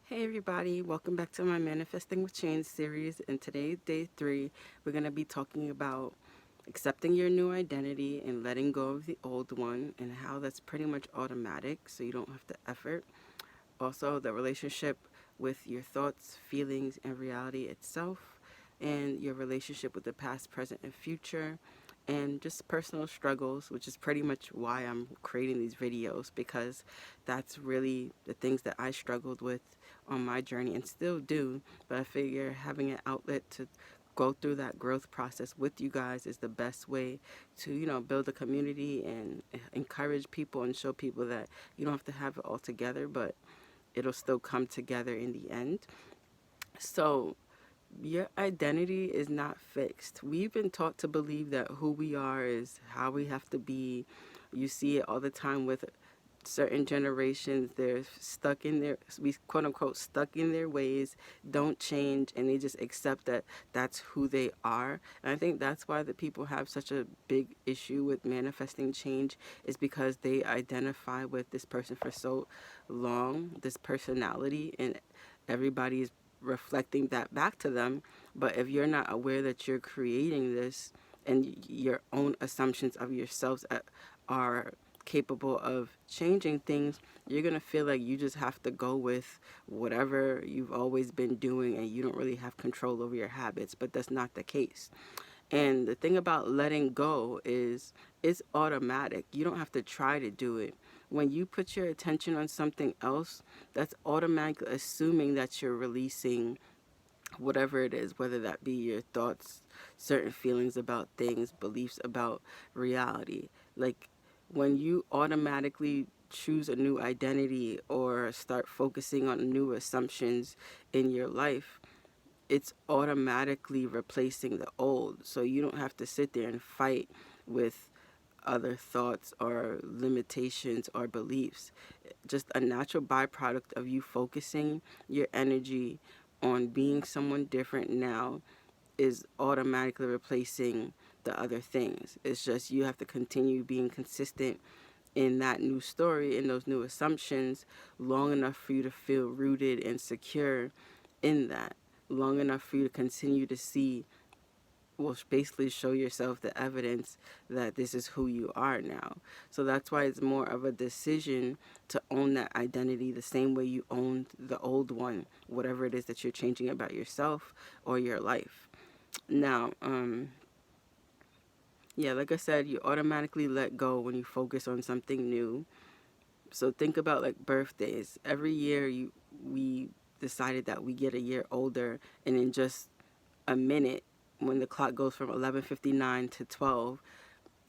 Hey everybody, welcome back to my Manifesting with Change series. And today, day 3, we're going to be talking about accepting your new identity and letting go of the old one, and how that's pretty much automatic so you don't have to effort. Also, the relationship with your thoughts, feelings, and reality itself, and your relationship with the past, present, and future, and just personal struggles, which is pretty much why I'm creating these videos, because that's really the things that I struggled with on my journey and still do. But I figure having an outlet to go through that growth process with you guys is the best way to, build a community and encourage people and show people that you don't have to have it all together, but it'll still come together in the end. So, your identity is not fixed. We've been taught to believe that who we are is how we have to be. You see it all the time with certain generations. They're stuck in their, we quote unquote, stuck in their ways, don't change, and they just accept that that's who they are. And I think that's why the people have such a big issue with manifesting change, is because they identify with this person for so long, this personality, and everybody's reflecting that back to them. But if you're not aware that you're creating this, and your own assumptions of yourselves are capable of changing things, you're going to feel like you just have to go with whatever you've always been doing, and you don't really have control over your habits. But that's not the case. And the thing about letting go is it's automatic. You don't have to try to do it. When you put your attention on something else, that's automatically assuming that you're releasing whatever it is, whether that be your thoughts, certain feelings about things, beliefs about reality. Like, when you automatically choose a new identity or start focusing on new assumptions in your life, it's automatically replacing the old. So you don't have to sit there and fight with other thoughts or limitations or beliefs. Just a natural byproduct of you focusing your energy on being someone different now is automatically replacing the other things. It's just you have to continue being consistent in that new story, in those new assumptions, long enough for you to feel rooted and secure in that, long enough for you to continue to see, will basically show yourself the evidence that this is who you are now. So that's why it's more of a decision to own that identity the same way you owned the old one, whatever it is that you're changing about yourself or your life. Now, yeah, like I said, you automatically let go when you focus on something new. So think about like birthdays. Every year we decided that we get a year older, and in just a minute, when the clock goes from 11:59 to 12,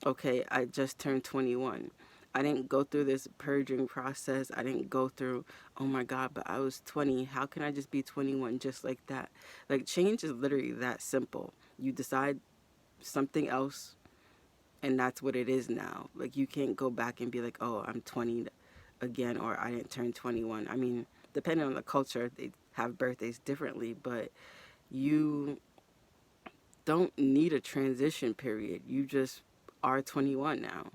okay, I just turned 21. I didn't go through this purging process. I didn't go through, oh my God, but I was 20. How can I just be 21 just like that? Like, change is literally that simple. You decide something else, and that's what it is now. Like, you can't go back and be like, oh, I'm 20 again, or I didn't turn 21. I mean, depending on the culture, they have birthdays differently, but you don't need a transition period. You just are 21 now.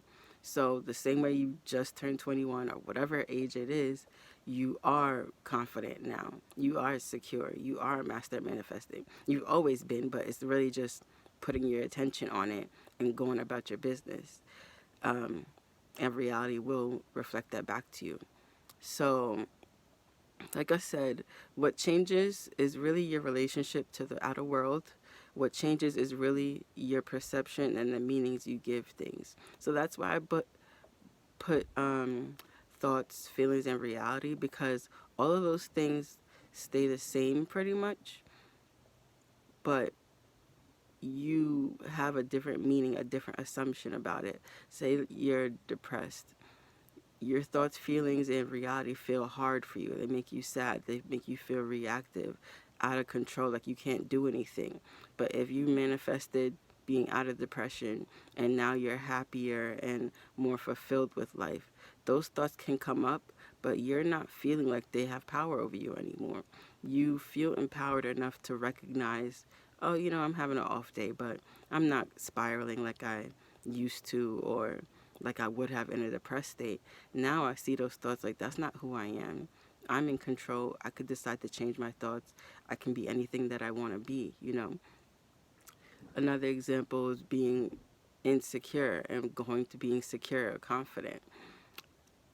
So the same way you just turned 21, or whatever age it is, you are confident now. You are secure. You are master manifesting. You've always been, but it's really just putting your attention on it and going about your business. And reality will reflect that back to you. So, like I said, what changes is really your relationship to the outer world. What changes is really your perception and the meanings you give things. So that's why I put thoughts, feelings, and reality, because all of those things stay the same pretty much, but you have a different meaning, a different assumption about it. Say you're depressed. Your thoughts, feelings, and reality feel hard for you. They make you sad. They make you feel reactive, out of control, like you can't do anything. But if you manifested being out of depression, and now you're happier and more fulfilled with life, those thoughts can come up, but you're not feeling like they have power over you anymore. You feel empowered enough to recognize, oh, I'm having an off day, but I'm not spiraling like I used to, or like I would have in a depressed state. Now I see those thoughts like, that's not who I am. I'm in control. I could decide to change my thoughts. I can be anything that I want to be, you know. Another example is being insecure and going to being secure or confident.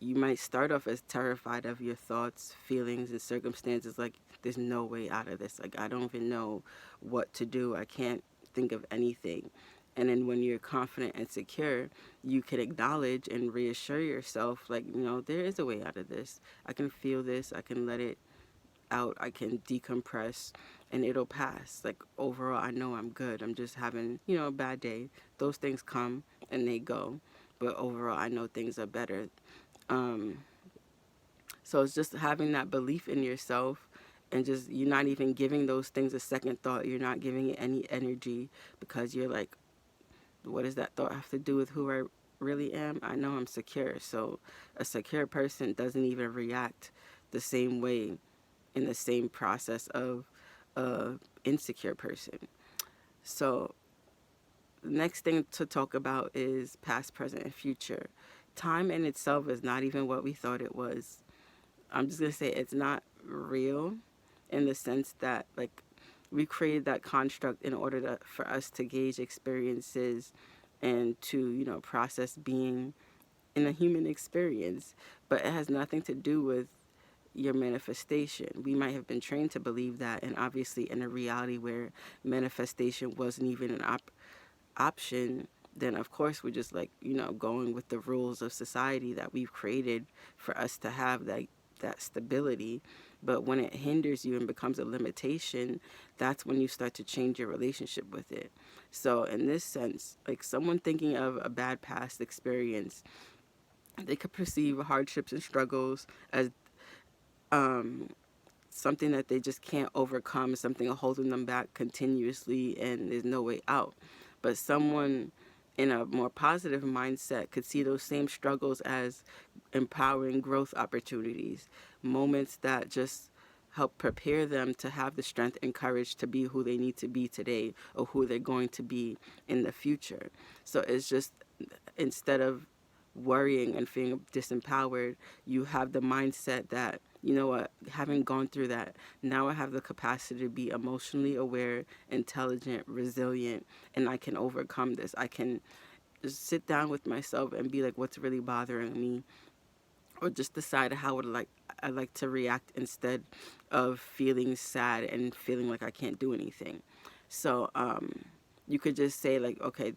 You might start off as terrified of your thoughts, feelings, and circumstances. Like, there's no way out of this. Like, I don't even know what to do. I can't think of anything. And then when you're confident and secure, you can acknowledge and reassure yourself, like, you know, there is a way out of this. I can feel this. I can let it out. I can decompress and it'll pass. Like, overall, I know I'm good. I'm just having, you know, a bad day. Those things come and they go. But overall, I know things are better. Um, so it's just having that belief in yourself, and just you're not even giving those things a second thought. You're not giving it any energy because you're like, what does that thought have to do with who I really am? I know I'm secure. So a secure person doesn't even react the same way in the same process of a insecure person. So the next thing to talk about is past, present, and future. Time in itself is not even what we thought it was. I'm just going to say it's not real, in the sense that, like, we created that construct in order for us to gauge experiences and to, you know, process being in a human experience. But it has nothing to do with your manifestation. We might have been trained to believe that, and obviously in a reality where manifestation wasn't even an option, then of course we're just, like, you know, going with the rules of society that we've created for us to have that stability. But when it hinders you and becomes a limitation, that's when you start to change your relationship with it. So in this sense, like, someone thinking of a bad past experience, they could perceive hardships and struggles as um, something that they just can't overcome, something holding them back continuously, and there's no way out. But someone in a more positive mindset could see those same struggles as empowering growth opportunities, moments that just help prepare them to have the strength and courage to be who they need to be today, or who they're going to be in the future. So it's just, instead of worrying and feeling disempowered, you have the mindset that, you know what, having gone through that, now I have the capacity to be emotionally aware, intelligent, resilient, and I can overcome this. I can just sit down with myself and be like, what's really bothering me? Or just decide how I like to react, instead of feeling sad and feeling like I can't do anything. So you could just say, like, okay,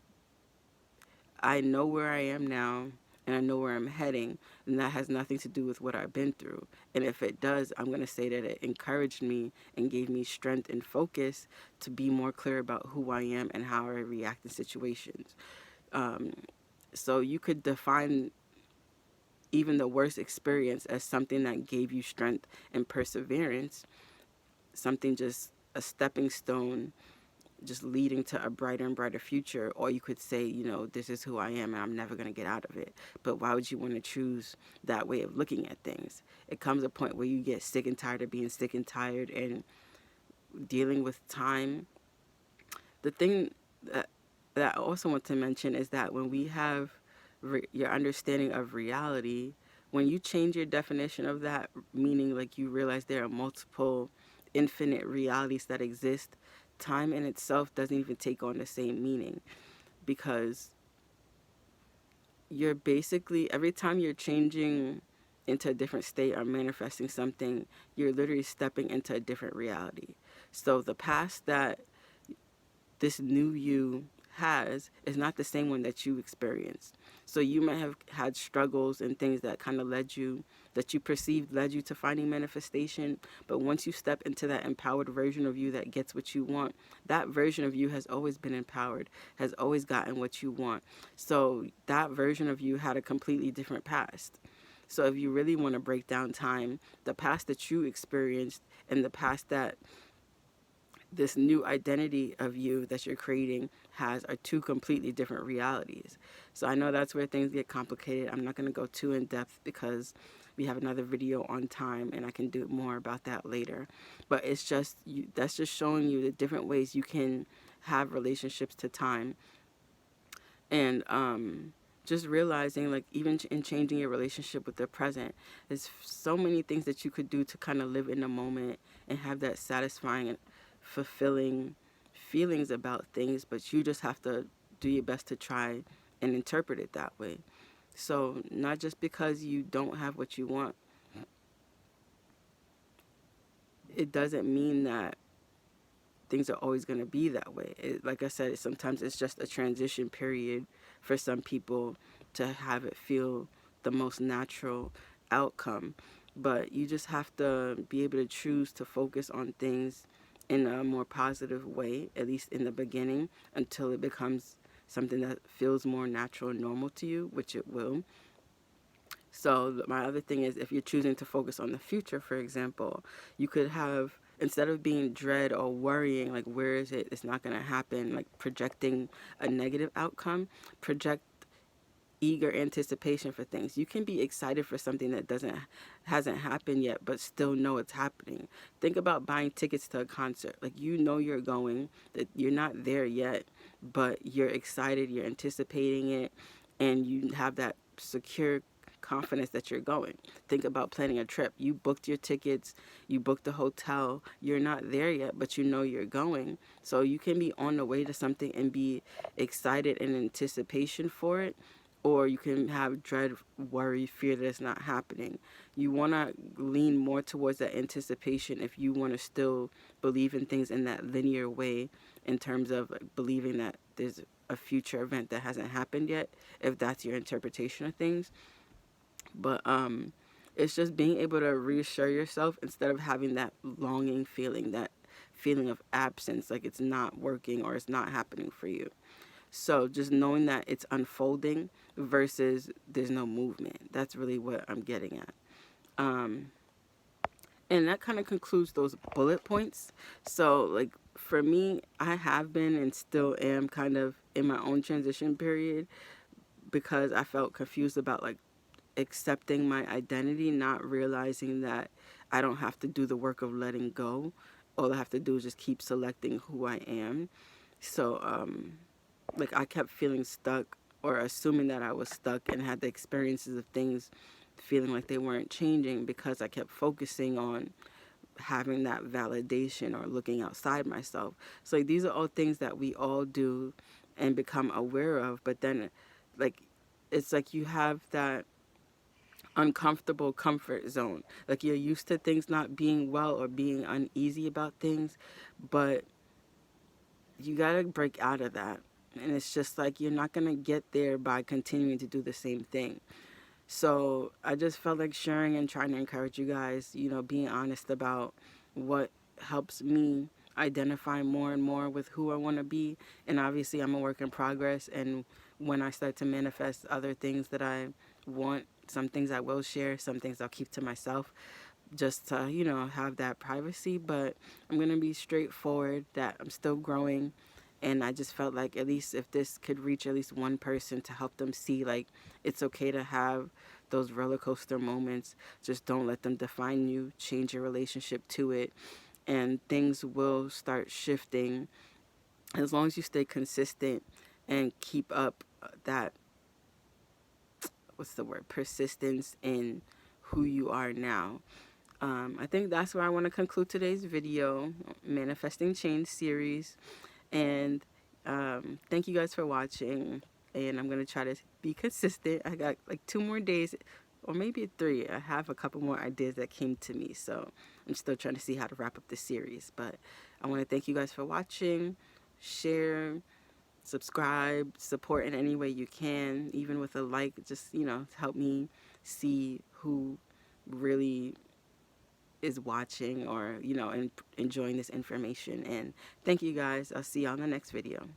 I know where I am now and I know where I'm heading, and that has nothing to do with what I've been through. And if it does, I'm going to say that it encouraged me and gave me strength and focus to be more clear about who I am and how I react in situations. Um, so you could define even the worst experience as something that gave you strength and perseverance, something, just a stepping stone, just leading to a brighter and brighter future. Or you could say, you know, this is who I am and I'm never going to get out of it. But why would you want to choose that way of looking at things? It comes a point where you get sick and tired of being sick and tired and dealing with time. The thing that I also want to mention is that when we have your understanding of reality, when you change your definition of that, meaning like you realize there are multiple infinite realities that exist, time in itself doesn't even take on the same meaning, because you're basically, every time you're changing into a different state or manifesting something, you're literally stepping into a different reality. So the past that this new you has is not the same one that you experienced. So you might have had struggles and things that kind of that you perceived led you to finding manifestation. But once you step into that empowered version of you that gets what you want, that version of you has always been empowered, has always gotten what you want. So that version of you had a completely different past. So if you really want to break down time, the past that you experienced and the past that this new identity of you that you're creating has are two completely different realities. So I know that's where things get complicated. I'm not going to go too in depth because we have another video on time and I can do more about that later. But it's just that's just showing you the different ways you can have relationships to time. And just realizing, like, even in changing your relationship with the present, there's so many things that you could do to kind of live in the moment and have that satisfying and fulfilling feelings about things, but you just have to do your best to try and interpret it that way. So not just because you don't have what you want, it doesn't mean that things are always going to be that way. Like I said, sometimes it's just a transition period for some people to have it feel the most natural outcome. But you just have to be able to choose to focus on things in a more positive way, at least in the beginning, until it becomes something that feels more natural and normal to you, which it will. So my other thing is, if you're choosing to focus on the future, for example, you could have, instead of being dread or worrying, like, where is it, it's not going to happen, like projecting a negative outcome, project eager anticipation for things. You can be excited for something that hasn't happened yet, but still know it's happening. Think about buying tickets to a concert. Like, you know you're going, that you're not there yet, but you're excited, you're anticipating it, and you have that secure confidence that you're going. Think about planning a trip. You booked your tickets, you booked the hotel, you're not there yet, but you know you're going. So you can be on the way to something and be excited in anticipation for it, or you can have dread, worry, fear that it's not happening. You want to lean more towards that anticipation if you want to still believe in things in that linear way, in terms of, like, believing that there's a future event that hasn't happened yet, if that's your interpretation of things. But it's just being able to reassure yourself instead of having that longing feeling, that feeling of absence, like it's not working or it's not happening for you. So just knowing that it's unfolding versus there's no movement. That's really what I'm getting at. And that kind of concludes those bullet points. So, like, for me, I have been and still am kind of in my own transition period, because I felt confused about, like, accepting my identity, not realizing that I don't have to do the work of letting go. All I have to do is just keep selecting who I am. So, like, I kept feeling stuck, or assuming that I was stuck, and had the experiences of things feeling like they weren't changing, because I kept focusing on having that validation or looking outside myself. So, like, these are all things that we all do and become aware of, but then, like, it's like you have that uncomfortable comfort zone. Like, you're used to things not being well or being uneasy about things, but you gotta break out of that. And it's just like, you're not gonna get there by continuing to do the same thing. So I just felt like sharing and trying to encourage you guys, being honest about what helps me identify more and more with who I want to be. And obviously, I'm a work in progress. And when I start to manifest other things that I want, some things I will share, some things I'll keep to myself, just to, have that privacy. But I'm going to be straightforward that I'm still growing. And I just felt like, at least if this could reach at least one person, to help them see, like, it's okay to have those roller coaster moments. Just don't let them define you. Change your relationship to it, and things will start shifting as long as you stay consistent and keep up that, persistence in who you are now. I think that's where I want to conclude today's video, Manifesting Change series. And thank you guys for watching. And I'm going to try to be consistent. I got like 2 more days, or maybe 3. I have a couple more ideas that came to me. So I'm still trying to see how to wrap up the series. But I want to thank you guys for watching. Share, subscribe, support in any way you can, even with a like, just, to help me see who really is watching, or, enjoying this information. And thank you guys. I'll see you on the next video.